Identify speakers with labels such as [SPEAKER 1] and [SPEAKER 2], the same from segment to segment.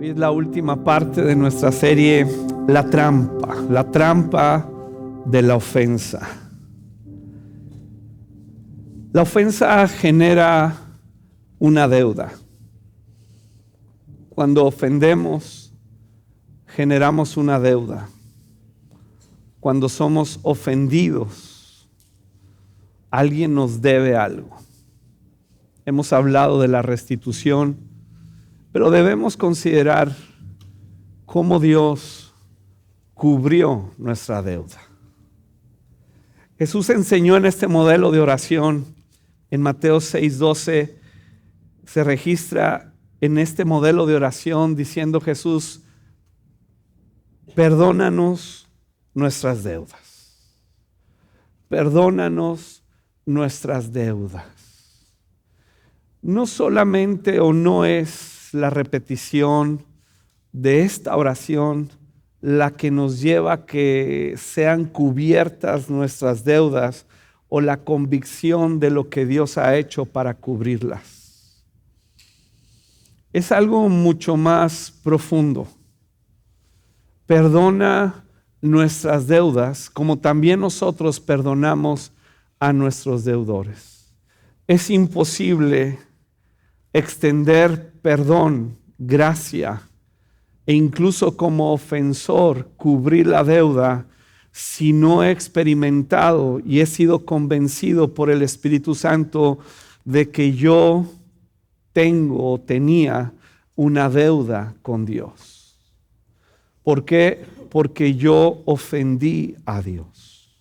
[SPEAKER 1] Hoy es la última parte de nuestra serie, la trampa de la ofensa. La ofensa genera una deuda. Cuando ofendemos, generamos una deuda. Cuando somos ofendidos, alguien nos debe algo. Hemos hablado de la restitución, pero debemos considerar cómo Dios cubrió nuestra deuda. Jesús enseñó en este modelo de oración. En Mateo 6:12 se registra en este modelo de oración diciendo Jesús: perdónanos nuestras deudas. Perdónanos nuestras deudas. No solamente o no es la repetición de esta oración la que nos lleva a que sean cubiertas nuestras deudas o la convicción de lo que Dios ha hecho para cubrirlas. Es algo mucho más profundo. Perdona nuestras deudas como también nosotros perdonamos a nuestros deudores. Es imposible extender perdón, gracia e incluso como ofensor cubrir la deuda si no he experimentado y he sido convencido por el Espíritu Santo de que yo tengo o tenía una deuda con Dios. ¿Por qué? Porque yo ofendí a Dios.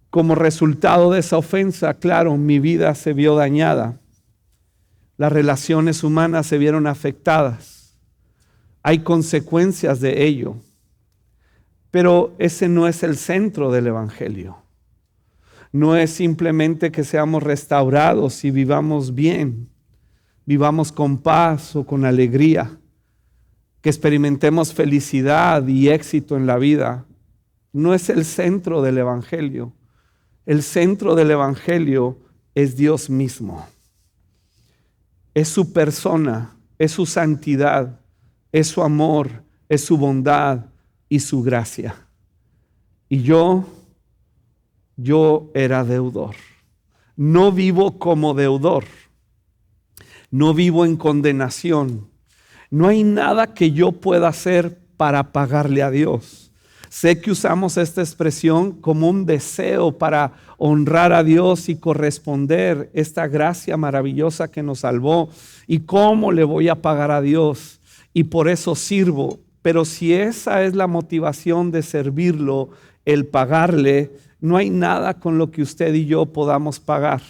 [SPEAKER 1] Como resultado de esa ofensa, claro, mi vida se vio dañada. Las relaciones humanas se vieron afectadas. Hay consecuencias de ello. Pero ese no es el centro del Evangelio. No es simplemente que seamos restaurados y vivamos bien, vivamos con paz o con alegría, que experimentemos felicidad y éxito en la vida. No es el centro del Evangelio. El centro del Evangelio es Dios mismo. Es su persona, es su santidad, es su amor, es su bondad y su gracia. Y yo era deudor. No vivo como deudor. No vivo en condenación. No hay nada que yo pueda hacer para pagarle a Dios. Sé que usamos esta expresión como un deseo para honrar a Dios y corresponder esta gracia maravillosa que nos salvó. ¿Y cómo le voy a pagar a Dios? Y por eso sirvo. Pero si esa es la motivación de servirlo, el pagarle, no hay nada con lo que usted y yo podamos pagar.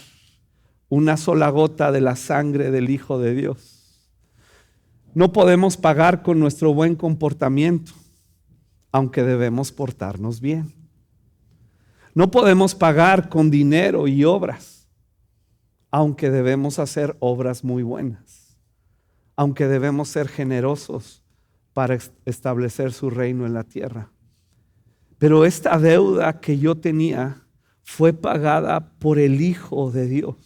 [SPEAKER 1] Una sola gota de la sangre del Hijo de Dios. No podemos pagar con nuestro buen comportamiento, aunque debemos portarnos bien. No podemos pagar con dinero y obras, aunque debemos hacer obras muy buenas, aunque debemos ser generosos para establecer su reino en la tierra. Pero esta deuda que yo tenía fue pagada por el Hijo de Dios.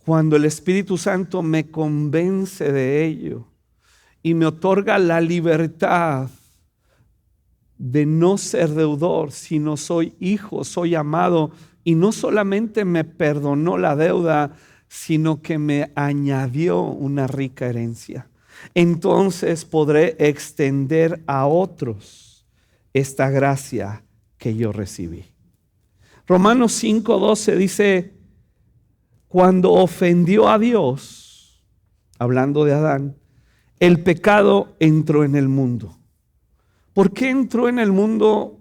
[SPEAKER 1] Cuando el Espíritu Santo me convence de ello y me otorga la libertad de no ser deudor, sino soy hijo, soy amado, y no solamente me perdonó la deuda, sino que me añadió una rica herencia. Entonces podré extender a otros esta gracia que yo recibí. Romanos 5:12 dice: cuando ofendió a Dios, hablando de Adán, el pecado entró en el mundo. ¿Por qué entró en el mundo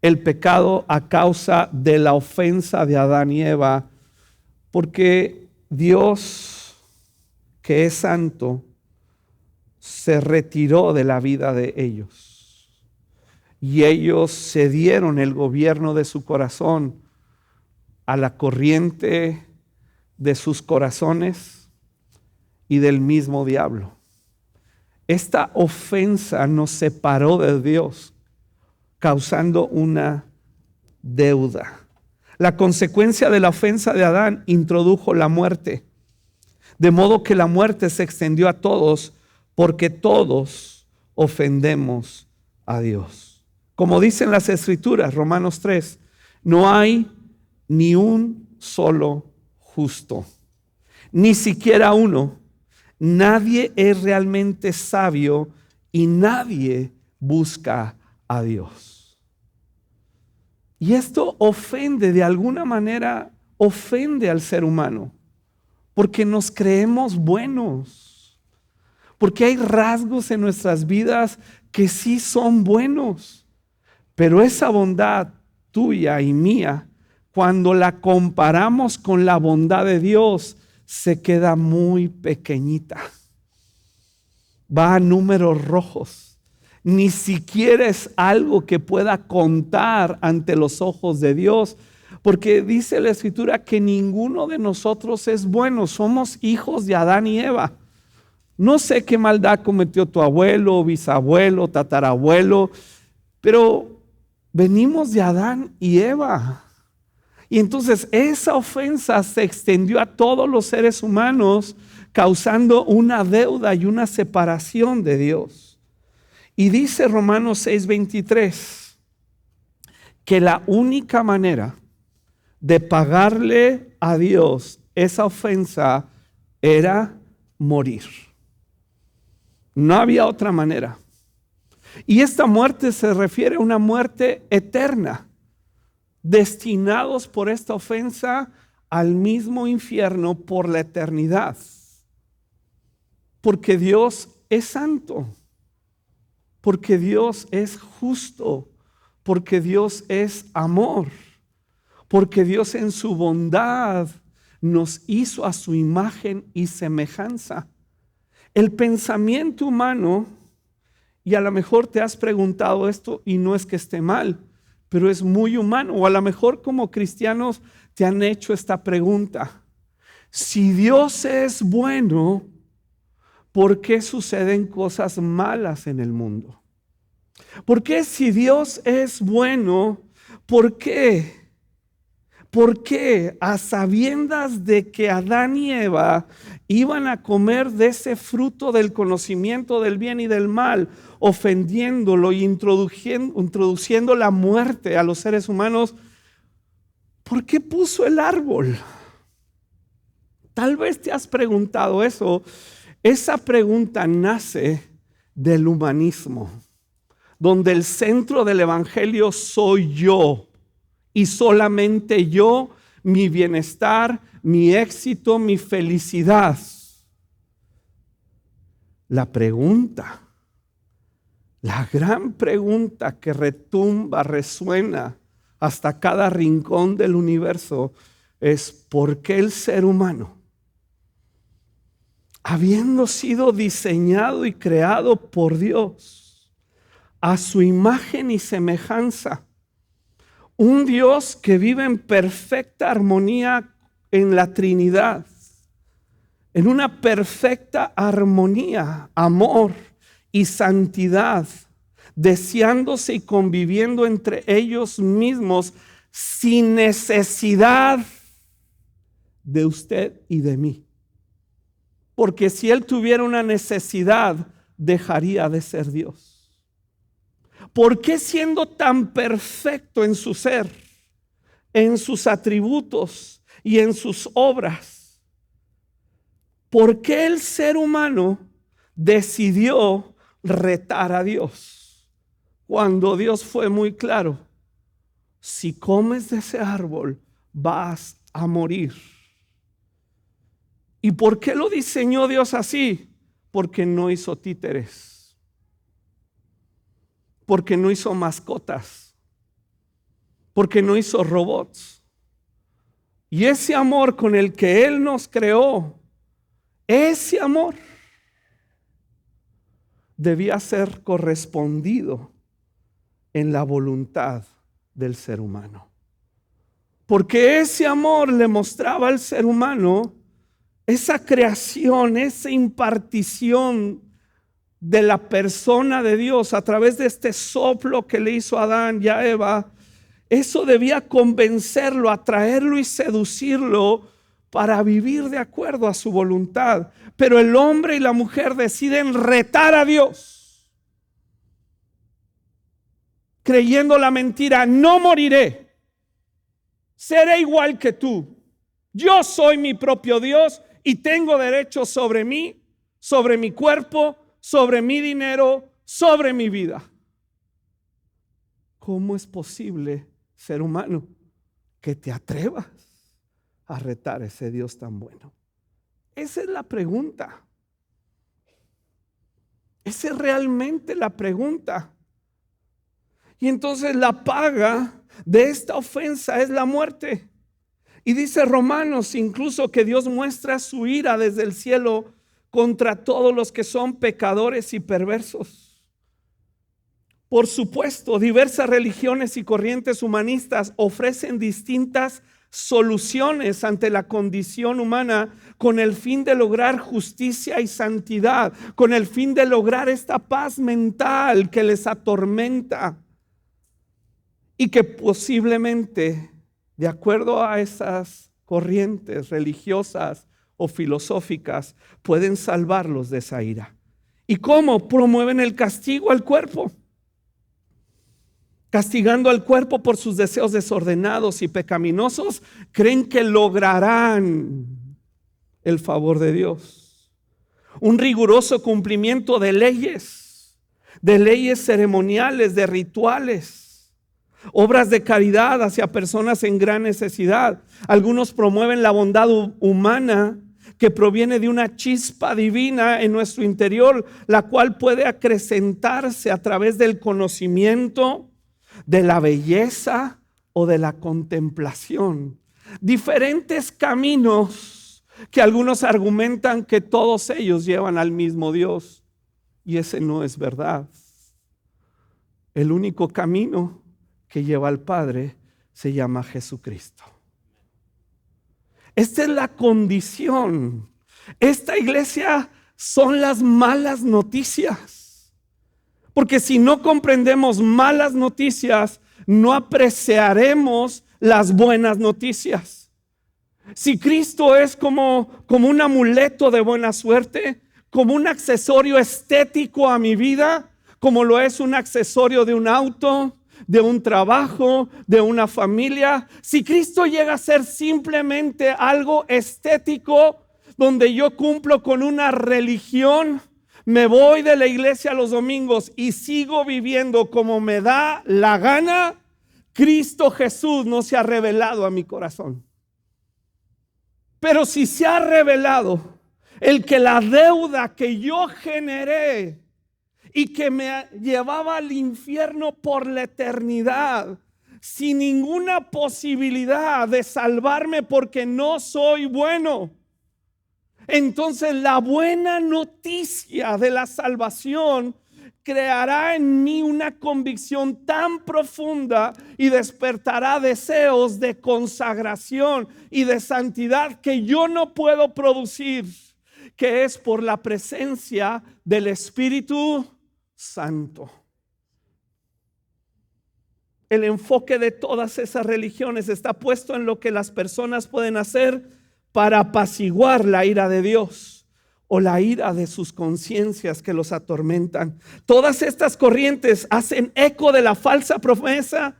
[SPEAKER 1] el pecado? A causa de la ofensa de Adán y Eva. Porque Dios, que es santo, se retiró de la vida de ellos. Y ellos cedieron el gobierno de su corazón a la corriente de sus corazones y del mismo diablo. Esta ofensa nos separó de Dios, causando una deuda. La consecuencia de la ofensa de Adán introdujo la muerte. De modo que la muerte se extendió a todos, porque todos ofendemos a Dios. Como dicen las Escrituras, Romanos 3, no hay ni un solo justo, ni siquiera uno. Nadie es realmente sabio y nadie busca a Dios. Y esto ofende, de alguna manera, ofende al ser humano, porque nos creemos buenos, porque hay rasgos en nuestras vidas que sí son buenos, pero esa bondad tuya y mía, cuando la comparamos con la bondad de Dios, se queda muy pequeñita. Va a números rojos. Ni siquiera es algo que pueda contar ante los ojos de Dios, porque dice la Escritura que ninguno de nosotros es bueno. Somos hijos de Adán y Eva. No sé qué maldad cometió tu abuelo, bisabuelo, tatarabuelo, pero venimos de Adán y Eva. Y entonces esa ofensa se extendió a todos los seres humanos, causando una deuda y una separación de Dios. Y dice Romanos 6:23 que la única manera de pagarle a Dios esa ofensa era morir. No había otra manera. Y esta muerte se refiere a una muerte eterna, destinados por esta ofensa al mismo infierno por la eternidad. Porque Dios es santo, porque Dios es justo, porque Dios es amor, porque Dios en su bondad nos hizo a su imagen y semejanza. El pensamiento humano, y a lo mejor te has preguntado esto y no es que esté mal, pero es muy humano, o a lo mejor como cristianos te han hecho esta pregunta: si Dios es bueno, ¿por qué suceden cosas malas en el mundo? ¿Por qué si Dios es bueno, por qué a sabiendas de que Adán y Eva iban a comer de ese fruto del conocimiento del bien y del mal, ofendiéndolo y introduciendo la muerte a los seres humanos, ¿por qué puso el árbol? Tal vez te has preguntado eso. Esa pregunta nace del humanismo, donde el centro del evangelio soy yo y solamente yo, mi bienestar, mi éxito, mi felicidad. La pregunta, la gran pregunta que retumba, resuena hasta cada rincón del universo es: ¿por qué el ser humano, habiendo sido diseñado y creado por Dios a su imagen y semejanza, un Dios que vive en perfecta armonía en la Trinidad, en una perfecta armonía, amor y santidad, deseándose y conviviendo entre ellos mismos sin necesidad de usted y de mí? Porque si Él tuviera una necesidad, dejaría de ser Dios. ¿Por qué, siendo tan perfecto en su ser, en sus atributos y en sus obras, por qué el ser humano decidió retar a Dios cuando Dios fue muy claro: si comes de ese árbol vas a morir? ¿Y por qué lo diseñó Dios así? Porque no hizo títeres, porque no hizo mascotas, porque no hizo robots. Y ese amor con el que Él nos creó, ese amor debía ser correspondido en la voluntad del ser humano. Porque ese amor le mostraba al ser humano esa creación, esa impartición de la persona de Dios a través de este soplo que le hizo a Adán y a Eva. Eso debía convencerlo, atraerlo y seducirlo, para vivir de acuerdo a su voluntad. Pero el hombre y la mujer deciden retar a Dios, creyendo la mentira: no moriré, seré igual que tú. Yo soy mi propio Dios y tengo derecho sobre mí, sobre mi cuerpo, sobre mi dinero, sobre mi vida. ¿Cómo es posible, ser humano, que te atrevas a retar a ese Dios tan bueno? Esa es la pregunta. Esa es realmente la pregunta. Y entonces la paga de esta ofensa es la muerte. Y dice Romanos incluso que Dios muestra su ira desde el cielo contra todos los que son pecadores y perversos. Por supuesto, diversas religiones y corrientes humanistas ofrecen distintas soluciones ante la condición humana con el fin de lograr justicia y santidad, con el fin de lograr esta paz mental que les atormenta y que posiblemente, de acuerdo a esas corrientes religiosas o filosóficas, pueden salvarlos de esa ira. ¿Y cómo? Promueven el castigo al cuerpo, castigando al cuerpo por sus deseos desordenados y pecaminosos. Creen que lograrán el favor de Dios. Un riguroso cumplimiento de leyes ceremoniales, de rituales, obras de caridad hacia personas en gran necesidad. Algunos promueven la bondad humana que proviene de una chispa divina en nuestro interior, la cual puede acrecentarse a través del conocimiento, de la belleza o de la contemplación. Diferentes caminos que algunos argumentan que todos ellos llevan al mismo Dios, y ese no es verdad. El único camino que lleva al Padre se llama Jesucristo. Esta es la condición. Esta iglesia son las malas noticias. Porque si no comprendemos malas noticias, no apreciaremos las buenas noticias. Si Cristo es como un amuleto de buena suerte, como un accesorio estético a mi vida, como lo es un accesorio de un auto, de un trabajo, de una familia, si Cristo llega a ser simplemente algo estético, donde yo cumplo con una religión, me voy de la iglesia los domingos y sigo viviendo como me da la gana, Cristo Jesús no se ha revelado a mi corazón. Pero si se ha revelado el que la deuda que yo generé y que me llevaba al infierno por la eternidad, sin ninguna posibilidad de salvarme porque no soy bueno, entonces la buena noticia de la salvación creará en mí una convicción tan profunda y despertará deseos de consagración y de santidad que yo no puedo producir, que es por la presencia del Espíritu Santo. El enfoque de todas esas religiones está puesto en lo que las personas pueden hacer para apaciguar la ira de Dios o la ira de sus conciencias que los atormentan. Todas estas corrientes hacen eco de la falsa promesa,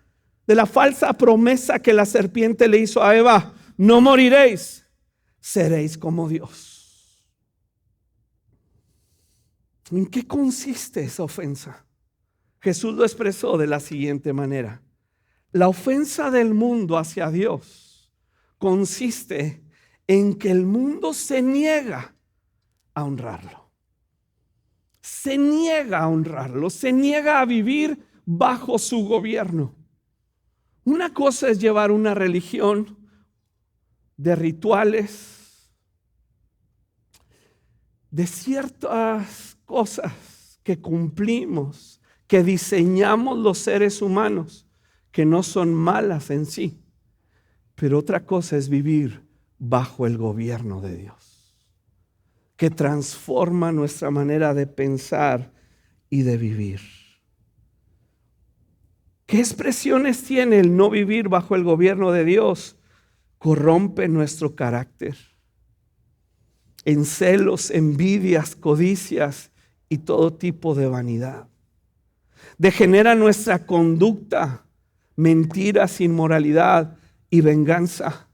[SPEAKER 1] que la serpiente le hizo a Eva: no moriréis, seréis como Dios. ¿En qué consiste esa ofensa? Jesús lo expresó de la siguiente manera: la ofensa del mundo hacia Dios consiste en que el mundo se niega a honrarlo. Se niega a honrarlo, se niega a vivir bajo su gobierno. Una cosa es llevar una religión de rituales, de ciertas cosas que cumplimos, que diseñamos los seres humanos, que no son malas en sí. Pero otra cosa es vivir bajo el gobierno de Dios, que transforma nuestra manera de pensar y de vivir. ¿Qué expresiones tiene el no vivir bajo el gobierno de Dios? corrompe nuestro carácter en celos, envidias, codicias y todo tipo de vanidad. Degenera nuestra conducta, mentiras, inmoralidad y venganza.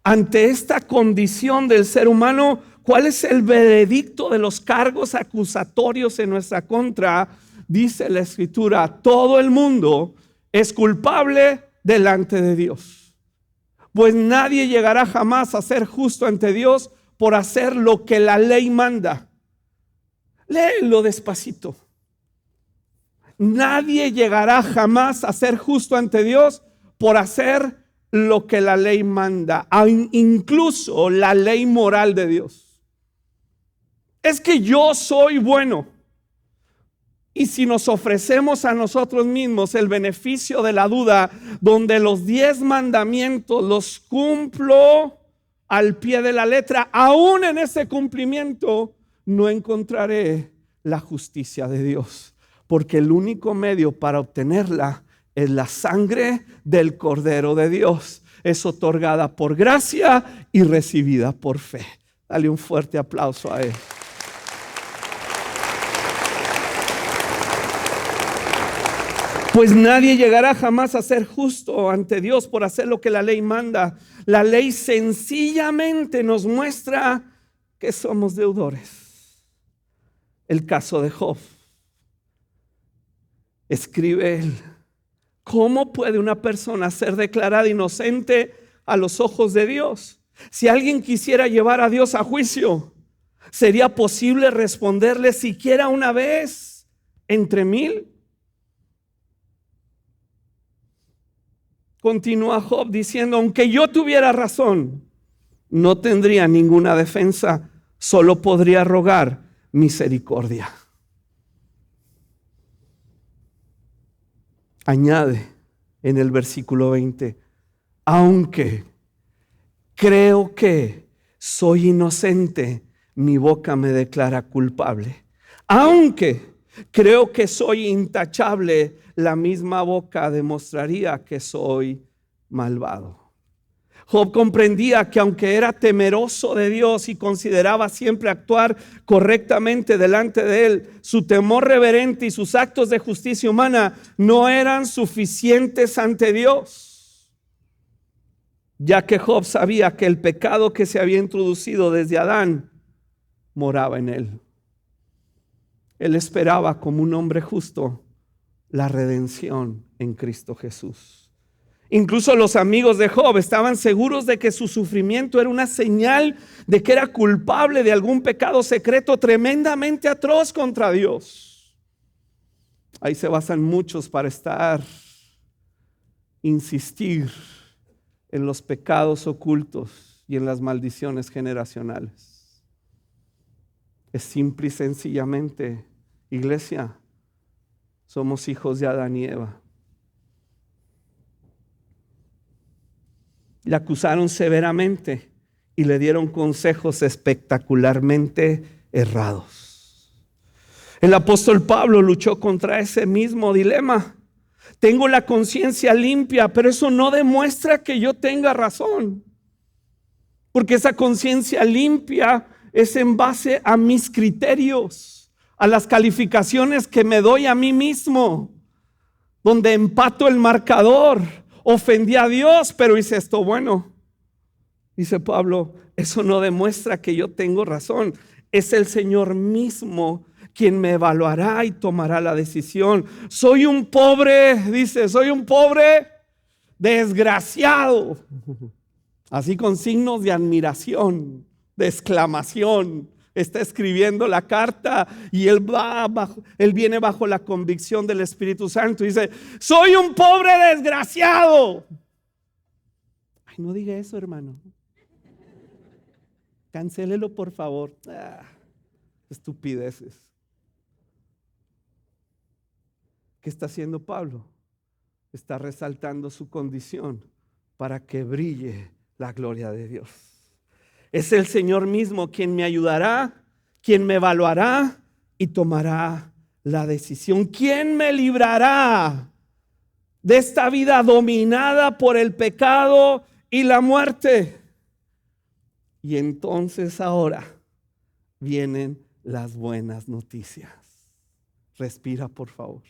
[SPEAKER 1] Ante esta condición del ser humano, ¿cuál es el veredicto de los cargos acusatorios en nuestra contra? Dice la Escritura: todo el mundo es culpable delante de Dios, pues nadie llegará jamás a ser justo ante Dios por hacer lo que la ley manda. Léelo despacito. Nadie llegará jamás a ser justo ante Dios por hacer lo que la ley manda, incluso la ley moral de Dios. Es que yo soy bueno. Y si nos ofrecemos a nosotros mismos el beneficio de la duda, donde los 10 mandamientos los cumplo al pie de la letra, aún en ese cumplimiento no encontraré la justicia de Dios, porque el único medio para obtenerla es la sangre del Cordero de Dios. Es otorgada por gracia y recibida por fe. Dale un fuerte aplauso a él. Pues nadie llegará jamás a ser justo ante Dios por hacer lo que la ley manda. La ley sencillamente nos muestra que somos deudores. El caso de Job. Escribe él: ¿cómo puede una persona ser declarada inocente a los ojos de Dios? Si alguien quisiera llevar a Dios a juicio, ¿sería posible responderle siquiera una vez entre 1000? Continúa Job diciendo: aunque yo tuviera razón, no tendría ninguna defensa, solo podría rogar misericordia. Añade en el versículo 20: aunque creo que soy inocente, mi boca me declara culpable. Aunque creo que soy intachable, la misma boca demostraría que soy malvado. Job comprendía que aunque era temeroso de Dios y consideraba siempre actuar correctamente delante de él, su temor reverente y sus actos de justicia humana no eran suficientes ante Dios, ya que Job sabía que el pecado que se había introducido desde Adán moraba en él. Él esperaba, como un hombre justo, la redención en Cristo Jesús. Incluso los amigos de Job estaban seguros de que su sufrimiento era una señal de que era culpable de algún pecado secreto tremendamente atroz contra Dios. Ahí se basan muchos para insistir en los pecados ocultos y en las maldiciones generacionales. Es simple y sencillamente, iglesia, somos hijos de Adán y Eva. Le acusaron severamente y le dieron consejos espectacularmente errados. El apóstol Pablo luchó contra ese mismo dilema. Tengo la conciencia limpia, pero eso no demuestra que yo tenga razón, porque esa conciencia limpia es en base a mis criterios, a las calificaciones que me doy a mí mismo, donde empato el marcador. Ofendí a Dios, pero hice esto bueno. Dice Pablo: eso no demuestra que yo tengo razón. Es el Señor mismo quien me evaluará y tomará la decisión. Soy un pobre, dice, soy un pobre desgraciado. Así con signos de admiración, de exclamación. Está escribiendo la carta y él viene bajo la convicción del Espíritu Santo y dice: soy un pobre desgraciado. Ay, no diga eso, hermano. Cancélelo, por favor. Estupideces. ¿Qué está haciendo Pablo? Está resaltando su condición para que brille la gloria de Dios. Es el Señor mismo quien me ayudará, quien me evaluará y tomará la decisión. ¿Quién me librará de esta vida dominada por el pecado y la muerte. Y entonces ahora vienen las buenas noticias. Respira, por favor.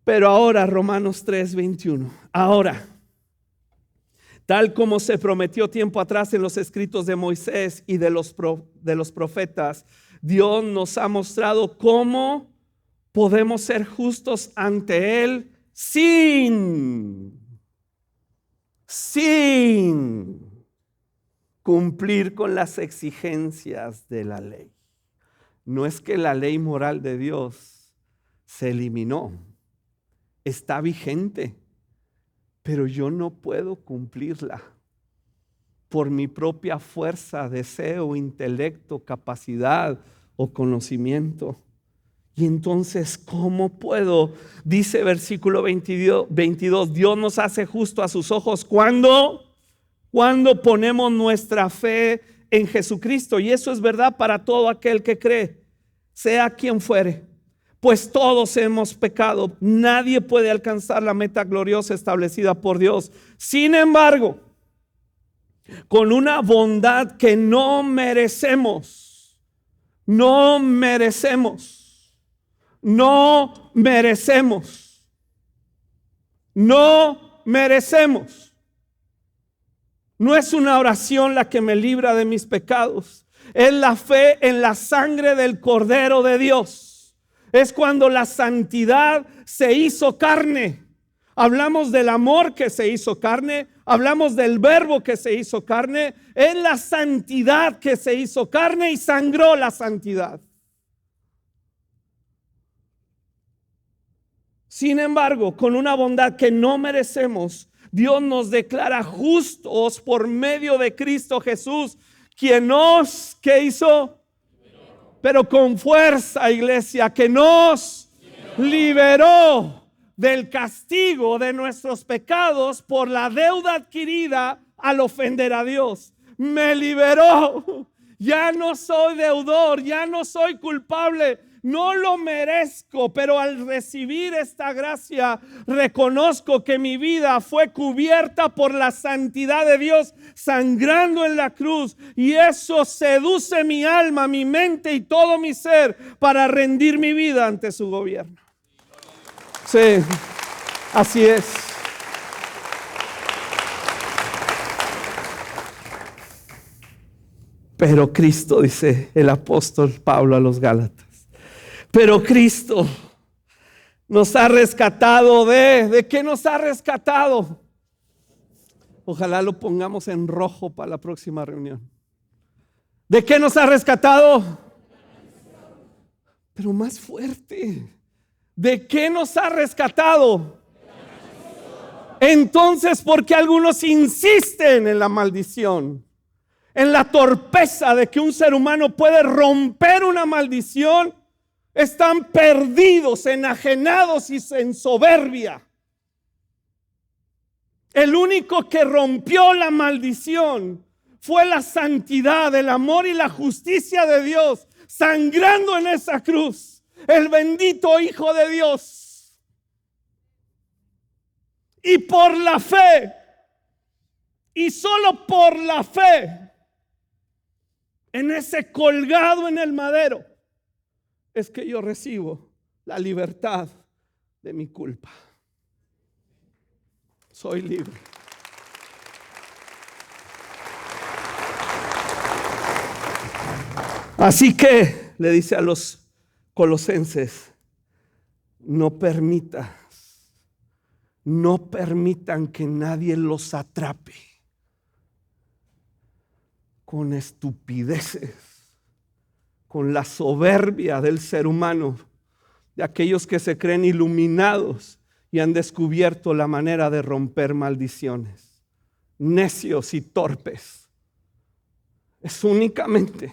[SPEAKER 1] Pero ahora, Romanos 3:21, ahora, tal como se prometió tiempo atrás en los escritos de Moisés y de los profetas, Dios nos ha mostrado cómo podemos ser justos ante Él sin cumplir con las exigencias de la ley. No es que la ley moral de Dios se eliminó, está vigente, pero yo no puedo cumplirla por mi propia fuerza, deseo, intelecto, capacidad o conocimiento. Y entonces, ¿cómo puedo? Dice versículo 22, Dios nos hace justo a sus ojos cuando ponemos nuestra fe en Jesucristo. Y eso es verdad para todo aquel que cree, sea quien fuere. Pues todos hemos pecado. Nadie puede alcanzar la meta gloriosa establecida por Dios. Sin embargo, con una bondad que no merecemos, no merecemos. No es una oración la que me libra de mis pecados. Es la fe en la sangre del Cordero de Dios. Es cuando la santidad se hizo carne. Hablamos del amor que se hizo carne. Hablamos del verbo que se hizo carne. Es la santidad que se hizo carne y sangró la santidad. Sin embargo, con una bondad que no merecemos, Dios nos declara justos por medio de Cristo Jesús, quien nos, ¿qué hizo? Pero con fuerza, iglesia, que nos liberó del castigo de nuestros pecados por la deuda adquirida al ofender a Dios. Me liberó. Ya no soy deudor, ya no soy culpable. No lo merezco, pero al recibir esta gracia reconozco que mi vida fue cubierta por la santidad de Dios sangrando en la cruz, y eso seduce mi alma, mi mente y todo mi ser para rendir mi vida ante su gobierno. Sí, así es. Pero Cristo, dice el apóstol Pablo a los Gálatas, pero Cristo nos ha rescatado ¿de qué nos ha rescatado? Ojalá lo pongamos en rojo para la próxima reunión. ¿De qué nos ha rescatado? Pero más fuerte. ¿De qué nos ha rescatado? Entonces, ¿por qué algunos insisten en la maldición? En la torpeza de que un ser humano puede romper una maldición. Están perdidos, enajenados y en soberbia. El único que rompió la maldición fue la santidad, el amor y la justicia de Dios, sangrando en esa cruz. El bendito Hijo de Dios. Y por la fe, y solo por la fe, en ese colgado en el madero, es que yo recibo la libertad de mi culpa. Soy libre. Así que le dice a los colosenses, no permitan que nadie los atrape con estupideces, con la soberbia del ser humano, de aquellos que se creen iluminados y han descubierto la manera de romper maldiciones. Necios y torpes. Es únicamente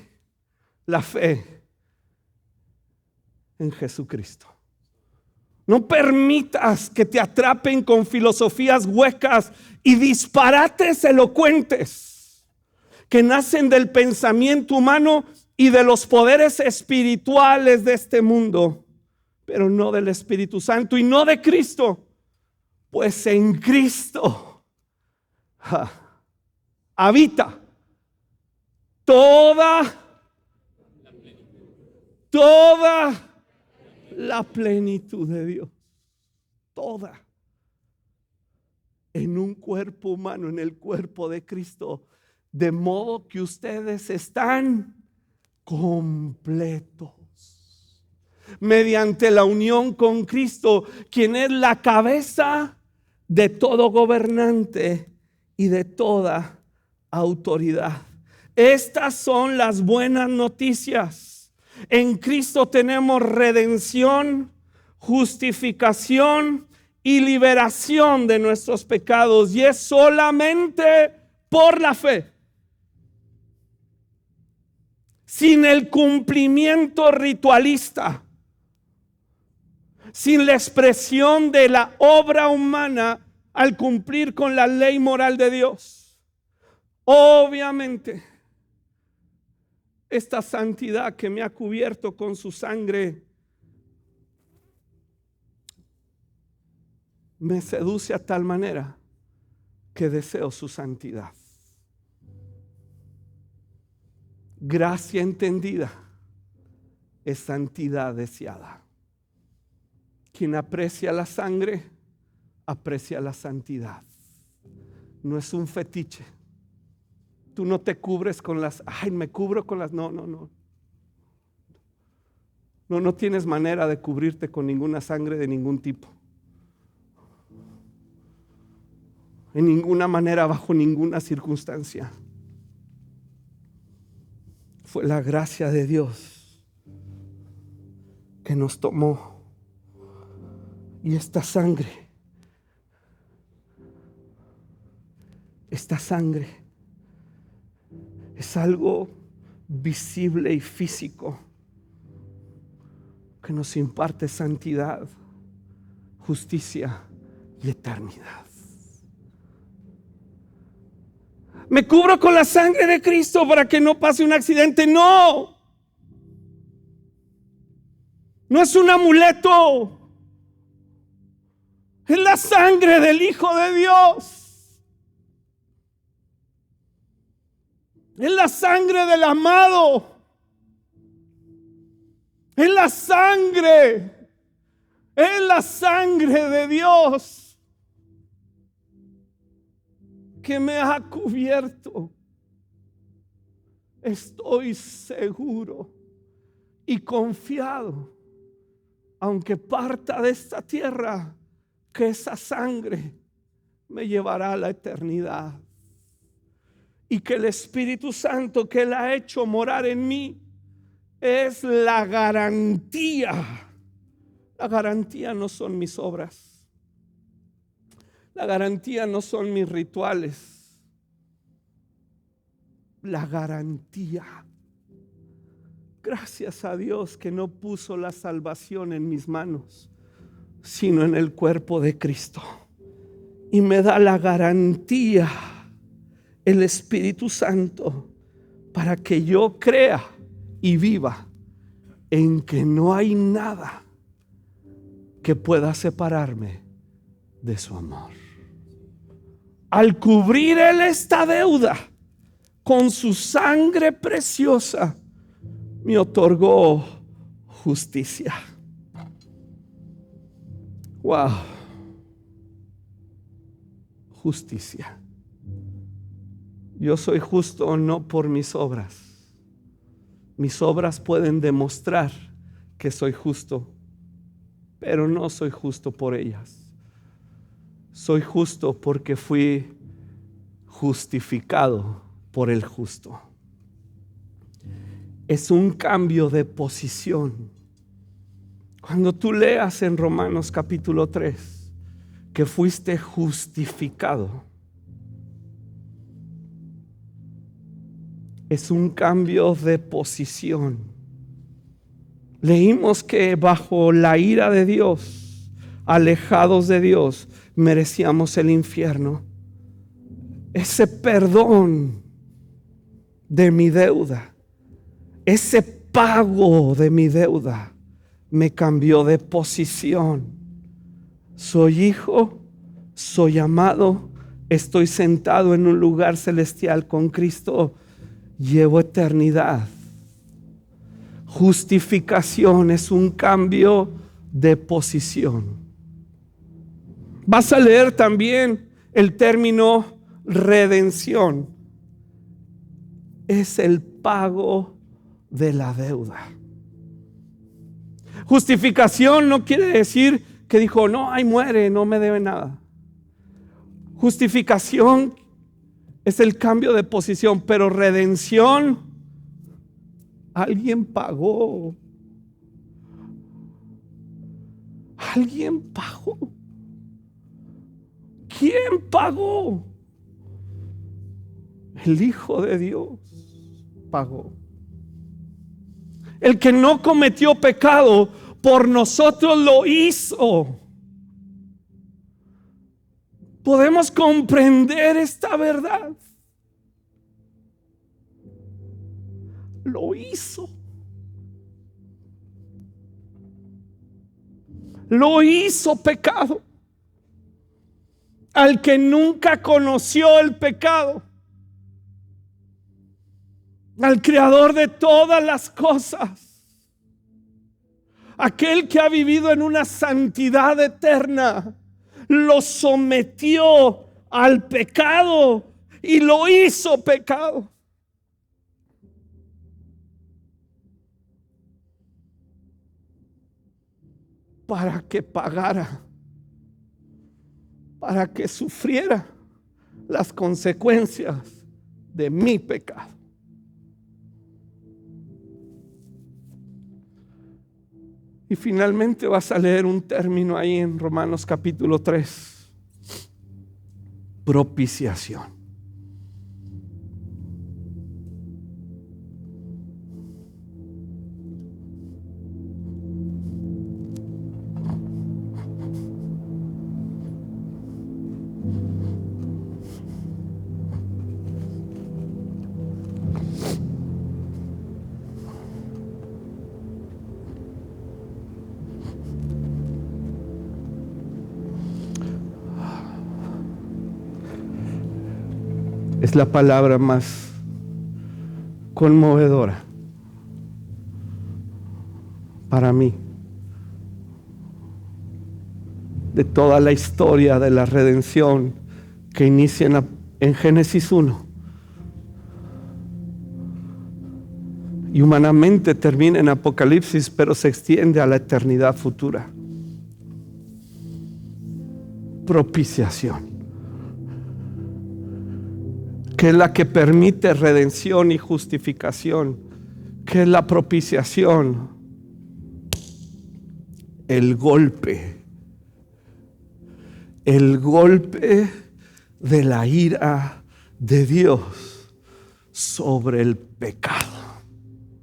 [SPEAKER 1] la fe en Jesucristo. No permitas que te atrapen con filosofías huecas y disparates elocuentes que nacen del pensamiento humano y de los poderes espirituales de este mundo, pero no del Espíritu Santo y no de Cristo. Pues en Cristo habita toda la plenitud de Dios. Toda. En un cuerpo humano, en el cuerpo de Cristo. De modo que ustedes están completos. Mediante la unión con Cristo, quien es la cabeza de todo gobernante y de toda autoridad. Estas son las buenas noticias. En Cristo tenemos redención, justificación y liberación de nuestros pecados, y es solamente por la fe. Sin el cumplimiento ritualista, sin la expresión de la obra humana al cumplir con la ley moral de Dios. Obviamente, esta santidad que me ha cubierto con su sangre me seduce a tal manera que deseo su santidad. Gracia entendida es santidad deseada. Quien aprecia la sangre, aprecia la santidad. No es un fetiche. Tú no te cubres con las, me cubro con las, no. No tienes manera de cubrirte con ninguna sangre de ningún tipo. En ninguna manera, bajo ninguna circunstancia. Fue la gracia de Dios que nos tomó. Y esta sangre es algo visible y físico que nos imparte santidad, justicia y eternidad. Me cubro con la sangre de Cristo para que no pase un accidente. No es un amuleto. Es la sangre del Hijo de Dios. Es la sangre del amado. Es la sangre de Dios que me ha cubierto. Estoy seguro y confiado, aunque parta de esta tierra, que esa sangre me llevará a la eternidad. Y que el Espíritu Santo que Él ha hecho morar en mí es la garantía. La garantía no son mis obras. La garantía no son mis rituales. La garantía. Gracias a Dios que no puso la salvación en mis manos, sino en el cuerpo de Cristo. Y me da la garantía, el Espíritu Santo, para que yo crea y viva en que no hay nada que pueda separarme de su amor. Al cubrir Él esta deuda con su sangre preciosa, me otorgó justicia. Wow. Justicia. Yo soy justo no por mis obras. Mis obras pueden demostrar que soy justo, pero no soy justo por ellas. Soy justo porque fui justificado por el justo. Es un cambio de posición. Cuando tú leas en Romanos capítulo 3 que fuiste justificado, es un cambio de posición. Leímos que bajo la ira de Dios, alejados de Dios, merecíamos el infierno. Ese perdón de mi deuda, ese pago de mi deuda, me cambió de posición. Soy hijo soy amado, estoy sentado en un lugar celestial con Cristo, llevo eternidad. Justificación es un cambio de posición. Vas a leer también el término redención. Es el pago de la deuda. Justificación no quiere decir que dijo, no, ahí muere, no me debe nada. Justificación es el cambio de posición, pero redención, alguien pagó. Alguien pagó. ¿Quién pagó? El Hijo de Dios pagó. El que no cometió pecado por nosotros lo hizo. Podemos comprender esta verdad. Lo hizo. Lo hizo pecado. Al que nunca conoció el pecado, al creador de todas las cosas, aquel que ha vivido en una santidad eterna, lo sometió al pecado y lo hizo pecado. Para que pagara, para que sufriera las consecuencias de mi pecado. Y finalmente vas a leer un término ahí en Romanos capítulo 3. Propiciación. Es la palabra más conmovedora para mí de toda la historia de la redención que inicia en Génesis 1 y humanamente termina en Apocalipsis, pero se extiende a la eternidad futura. Propiciación, que es la que permite redención y justificación. ¿Qué es la propiciación? El golpe de la ira de Dios sobre el pecado.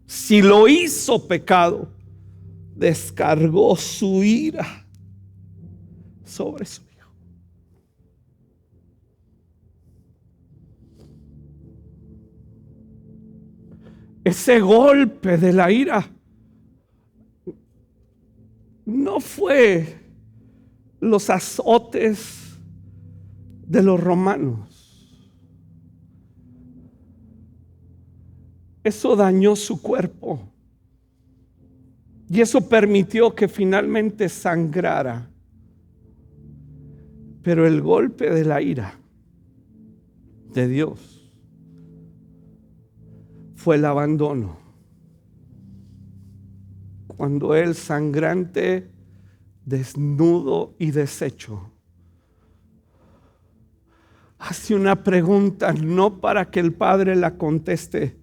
[SPEAKER 1] Si lo hizo pecado, descargó su ira sobre su hijo. Ese golpe de la ira no fue los azotes de los romanos. Eso dañó su cuerpo y eso permitió que finalmente sangrara. Pero el golpe de la ira de Dios fue el abandono. Cuando Él, sangrante, desnudo y deshecho, hace una pregunta, no para que el Padre la conteste,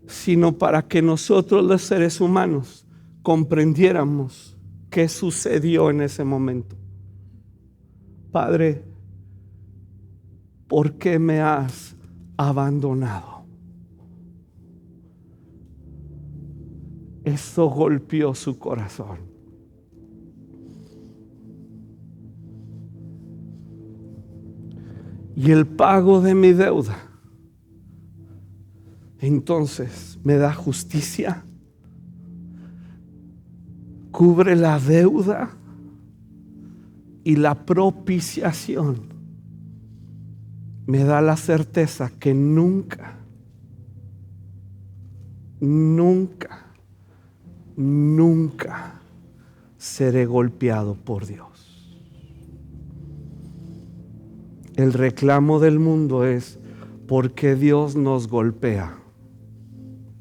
[SPEAKER 1] sino para que nosotros los seres humanos comprendiéramos qué sucedió en ese momento. Padre, ¿por qué me has abandonado? Eso golpeó su corazón. Y el pago de mi deuda, entonces, me da justicia, cubre la deuda Y la propiciación me da la certeza que nunca seré golpeado por Dios. El reclamo del mundo es: ¿por qué Dios nos golpea?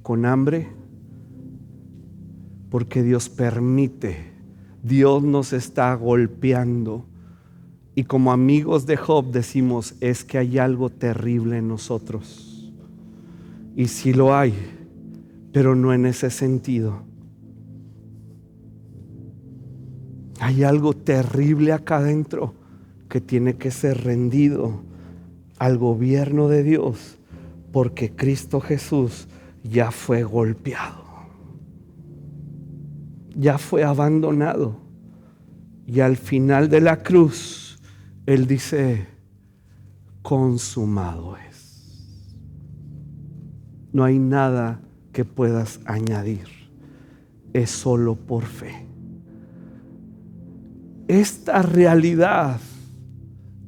[SPEAKER 1] ¿Con hambre? Porque Dios permite. Dios nos está golpeando. Y como amigos de Job decimos: es que hay algo terrible en nosotros. Y sí lo hay, pero no en ese sentido. Hay algo terrible acá adentro que tiene que ser rendido al gobierno de Dios, porque Cristo Jesús ya fue golpeado, ya fue abandonado, y al final de la cruz Él dice: consumado es. No hay nada que puedas añadir, es solo por fe. Esta realidad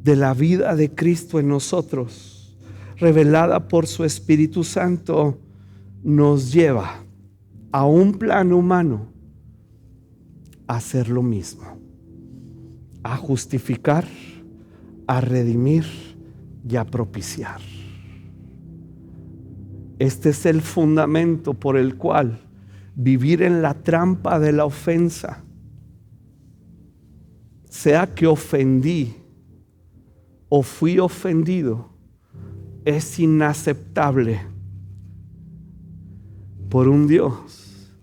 [SPEAKER 1] de la vida de Cristo en nosotros, revelada por su Espíritu Santo, nos lleva a un plano humano a hacer lo mismo, a justificar, a redimir y a propiciar. Este es el fundamento por el cual vivir en la trampa de la ofensa, sea que ofendí o fui ofendido, es inaceptable por un Dios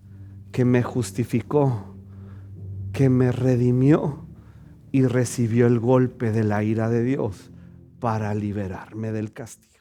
[SPEAKER 1] que me justificó, que me redimió y recibió el golpe de la ira de Dios para liberarme del castigo.